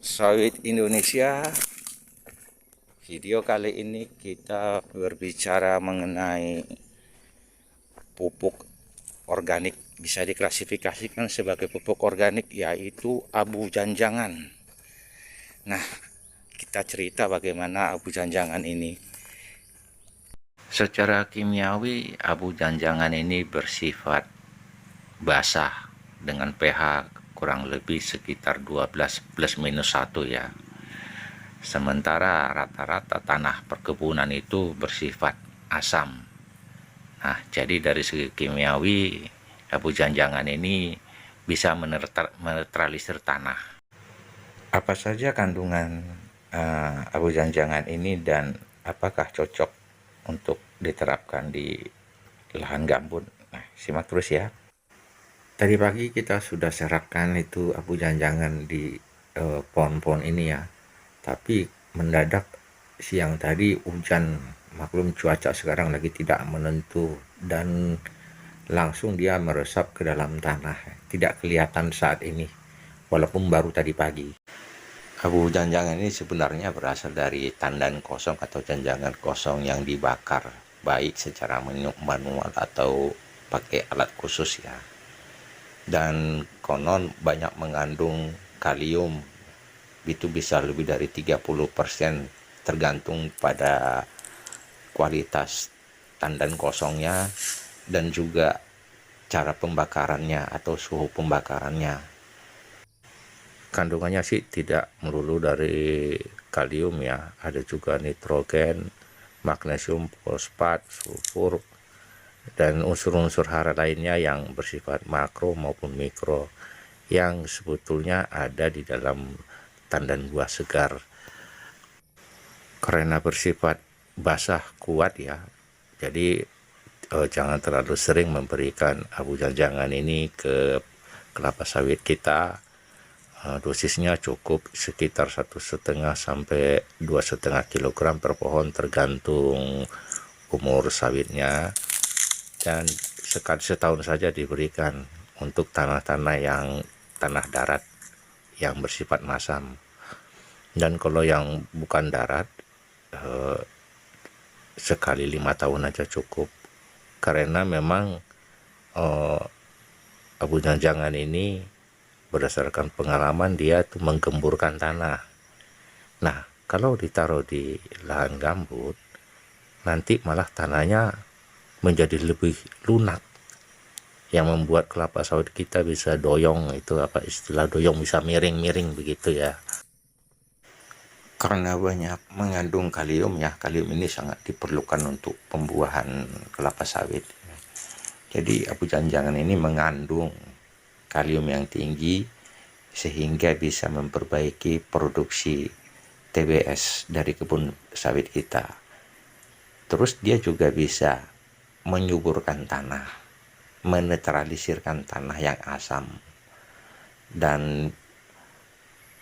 Sawit Indonesia. Video kali ini kita berbicara mengenai pupuk organik. Bisa diklasifikasikan sebagai pupuk organik, yaitu abu janjangan. Nah, kita cerita bagaimana abu janjangan ini. Secara kimiawi, abu janjangan ini bersifat basah dengan pH kurang lebih sekitar 12 plus minus 1 ya. Sementara rata-rata tanah perkebunan itu bersifat asam. Nah, jadi dari segi kimiawi, abu janjangan ini bisa menetralisir tanah. Apa saja kandungan abu janjangan ini dan apakah cocok untuk diterapkan di lahan gambut? Nah, simak terus ya. Tadi pagi kita sudah serapkan itu abu janjangan di pohon-pohon ini ya. Tapi mendadak siang tadi hujan, maklum cuaca sekarang lagi tidak menentu, dan langsung dia meresap ke dalam tanah. Tidak kelihatan saat ini, walaupun baru tadi pagi. Abu janjangan ini sebenarnya berasal dari tandan kosong atau janjangan kosong yang dibakar, baik secara manual atau pakai alat khusus ya. Dan konon banyak mengandung kalium, itu bisa lebih dari 30%, tergantung pada kualitas tandan kosongnya dan juga cara pembakarannya atau suhu pembakarannya. Kandungannya sih tidak melulu dari kalium ya, ada juga nitrogen, magnesium, fosfat, sulfur, dan unsur-unsur hara lainnya yang bersifat makro maupun mikro yang sebetulnya ada di dalam tandan buah segar. Karena bersifat basah kuat ya, jadi jangan terlalu sering memberikan abu janjangan ini ke kelapa sawit kita. Dosisnya cukup sekitar 1,5 sampai 2,5 kg per pohon, tergantung umur sawitnya, dan sekali setahun saja diberikan untuk tanah darat yang bersifat masam. Dan kalau yang bukan darat, sekali 5 tahun aja cukup, karena memang abu janjangan ini berdasarkan pengalaman dia tuh menggemburkan tanah. Nah, kalau ditaruh di lahan gambut, nanti malah tanahnya menjadi lebih lunak, yang membuat kelapa sawit kita bisa doyong, itu apa istilah doyong, bisa miring-miring begitu ya. Karena banyak mengandung kalium ya, kalium ini sangat diperlukan untuk pembuahan kelapa sawit. Jadi abu janjangan ini mengandung kalium yang tinggi sehingga bisa memperbaiki produksi TBS dari kebun sawit kita. Terus dia juga bisa menyuburkan tanah, menetralisirkan tanah yang asam, dan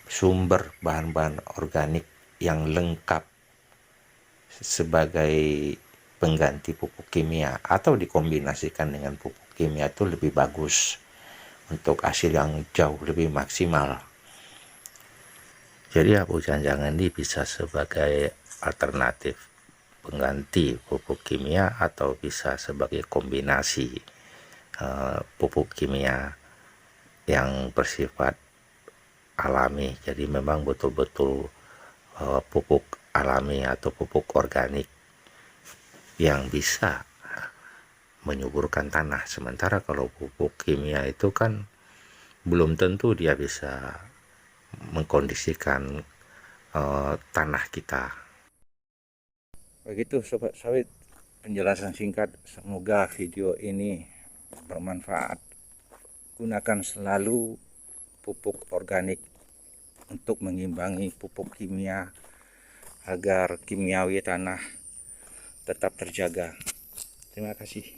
sumber bahan-bahan organik yang lengkap sebagai pengganti pupuk kimia atau dikombinasikan dengan pupuk kimia itu lebih bagus untuk hasil yang jauh lebih maksimal. Jadi abu janjangan ini bisa sebagai alternatif pengganti pupuk kimia atau bisa sebagai kombinasi pupuk kimia yang bersifat alami. Jadi memang betul-betul pupuk alami atau pupuk organik yang bisa menyuburkan tanah. Sementara kalau pupuk kimia itu kan belum tentu dia bisa mengkondisikan tanah kita. Begitu sobat sawit, penjelasan singkat. Semoga video ini bermanfaat. Gunakan selalu pupuk organik untuk mengimbangi pupuk kimia agar kimiawi tanah tetap terjaga. Terima kasih.